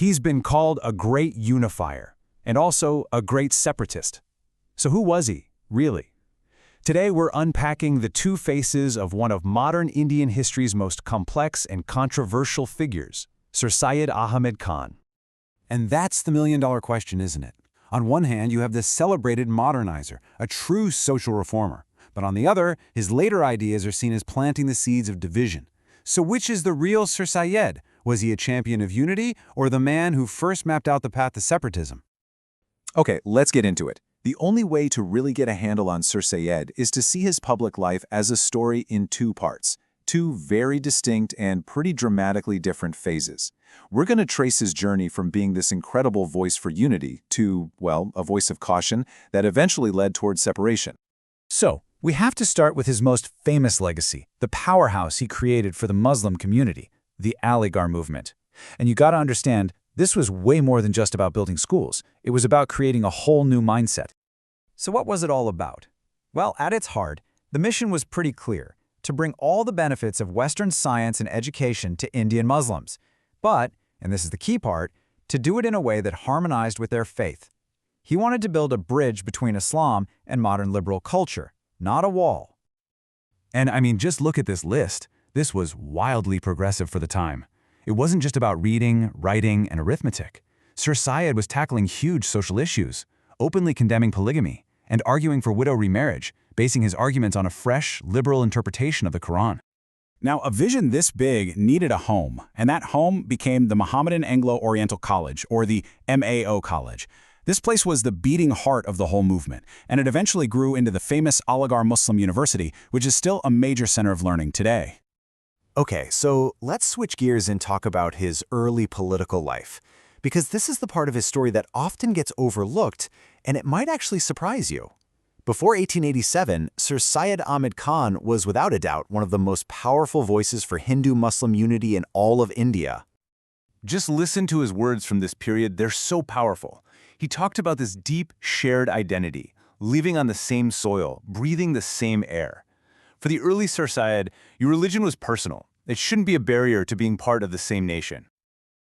He's been called a great unifier, and also a great separatist. So who was he, really? Today we're unpacking the two faces of one of modern Indian history's most complex and controversial figures, Sir Syed Ahmed Khan. And that's the million-dollar question, isn't it? On one hand, you have this celebrated modernizer, a true social reformer. But on the other, his later ideas are seen as planting the seeds of division. So which is the real Sir Syed? Was he a champion of unity, or the man who first mapped out the path to separatism? Okay, let's get into it. The only way to really get a handle on Sir Syed is to see his public life as a story in two parts, two very distinct and pretty dramatically different phases. We're going to trace his journey from being this incredible voice for unity to, well, a voice of caution that eventually led towards separation. So, we have to start with his most famous legacy, the powerhouse he created for the Muslim community, the Aligarh movement. And you gotta understand, this was way more than just about building schools. It was about creating a whole new mindset. So what was it all about? Well, at its heart, the mission was pretty clear, to bring all the benefits of Western science and education to Indian Muslims. But, and this is the key part, to do it in a way that harmonized with their faith. He wanted to build a bridge between Islam and modern liberal culture, not a wall. And I mean, just look at this list. This was wildly progressive for the time. It wasn't just about reading, writing, and arithmetic. Sir Syed was tackling huge social issues, openly condemning polygamy, and arguing for widow remarriage, basing his arguments on a fresh, liberal interpretation of the Quran. Now, a vision this big needed a home, and that home became the Mohammedan Anglo-Oriental College, or the MAO College. This place was the beating heart of the whole movement, and it eventually grew into the famous Aligarh Muslim University, which is still a major center of learning today. Okay, so let's switch gears and talk about his early political life, because this is the part of his story that often gets overlooked, and it might actually surprise you. Before 1887, Sir Syed Ahmed Khan was without a doubt one of the most powerful voices for Hindu-Muslim unity in all of India. Just listen to his words from this period, they're so powerful. He talked about this deep, shared identity, living on the same soil, breathing the same air. For the early Sir Syed, your religion was personal. It shouldn't be a barrier to being part of the same nation.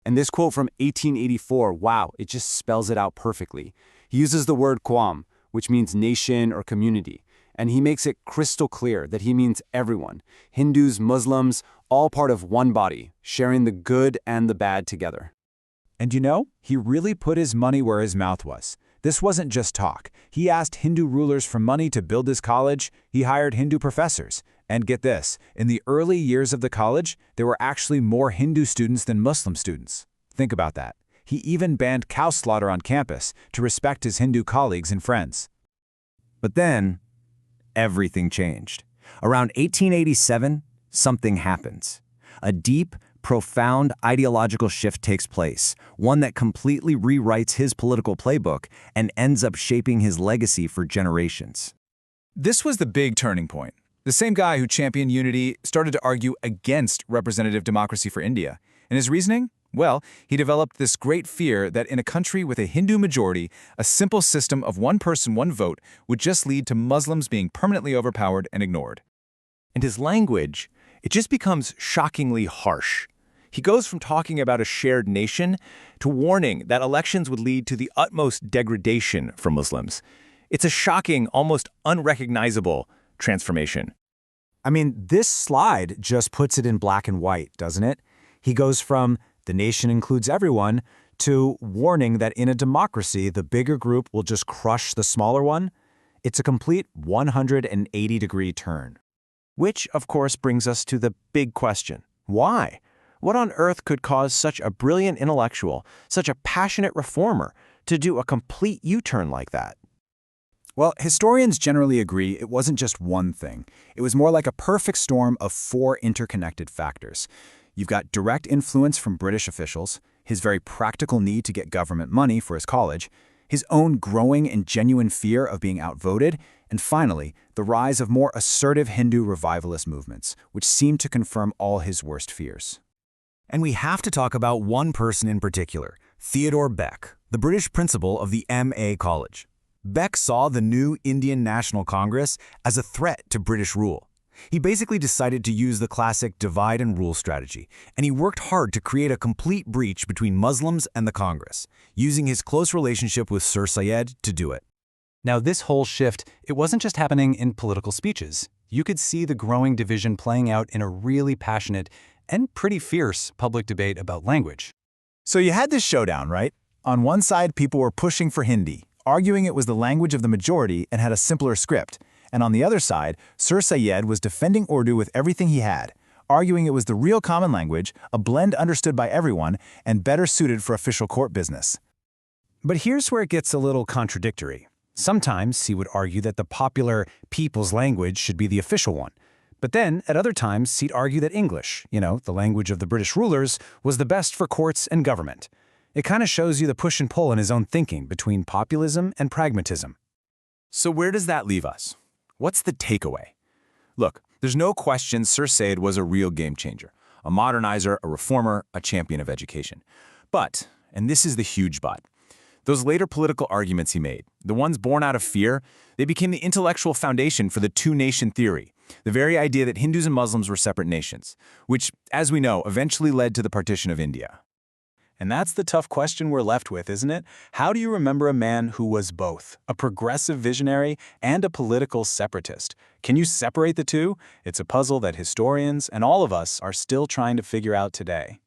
And this quote from 1884, wow, it just spells it out perfectly. He uses the word Qawm, which means nation or community, and he makes it crystal clear that he means everyone, Hindus, Muslims, all part of one body, sharing the good and the bad together. And you know, he really put his money where his mouth was. This wasn't just talk. He asked Hindu rulers for money to build his college. He hired Hindu professors. And get this, in the early years of the college, there were actually more Hindu students than Muslim students. Think about that. He even banned cow slaughter on campus to respect his Hindu colleagues and friends. But then, everything changed. Around 1887, something happens. A deep, profound ideological shift takes place, one that completely rewrites his political playbook and ends up shaping his legacy for generations. This was the big turning point. The same guy who championed unity started to argue against representative democracy for India. And his reasoning? Well, he developed this great fear that in a country with a Hindu majority, a simple system of one person, one vote would just lead to Muslims being permanently overpowered and ignored. And his language, it just becomes shockingly harsh. He goes from talking about a shared nation to warning that elections would lead to the utmost degradation for Muslims. It's a shocking, almost unrecognizable transformation. I mean, this slide just puts it in black and white, doesn't it? He goes from "the nation includes everyone" to warning that in a democracy, the bigger group will just crush the smaller one. It's a complete 180-degree turn. Which, of course, brings us to the big question. Why? What on earth could cause such a brilliant intellectual, such a passionate reformer, to do a complete U-turn like that? Well, historians generally agree it wasn't just one thing. It was more like a perfect storm of four interconnected factors. You've got direct influence from British officials, his very practical need to get government money for his college, his own growing and genuine fear of being outvoted, and finally, the rise of more assertive Hindu revivalist movements, which seemed to confirm all his worst fears. And we have to talk about one person in particular, Theodore Beck, the British principal of the MA College. Beck saw the new Indian National Congress as a threat to British rule. He basically decided to use the classic divide and rule strategy, and he worked hard to create a complete breach between Muslims and the Congress, using his close relationship with Sir Syed to do it. Now, this whole shift, it wasn't just happening in political speeches. You could see the growing division playing out in a really passionate and pretty fierce public debate about language. So you had this showdown, right? On one side, people were pushing for Hindi, arguing it was the language of the majority and had a simpler script. And on the other side, Sir Syed was defending Urdu with everything he had, arguing it was the real common language, a blend understood by everyone, and better suited for official court business. But here's where it gets a little contradictory. Sometimes he would argue that the popular people's language should be the official one. But then, at other times, he'd argue that English, the language of the British rulers, was the best for courts and government. It kind of shows you the push and pull in his own thinking between populism and pragmatism. So where does that leave us? What's the takeaway? Look, there's no question Sir Syed was a real game changer, a modernizer, a reformer, a champion of education. But, and this is the huge but, those later political arguments he made, the ones born out of fear, they became the intellectual foundation for the two-nation theory, the very idea that Hindus and Muslims were separate nations, which, as we know, eventually led to the partition of India. And that's the tough question we're left with, isn't it? How do you remember a man who was both a progressive visionary and a political separatist? Can you separate the two? It's a puzzle that historians and all of us are still trying to figure out today.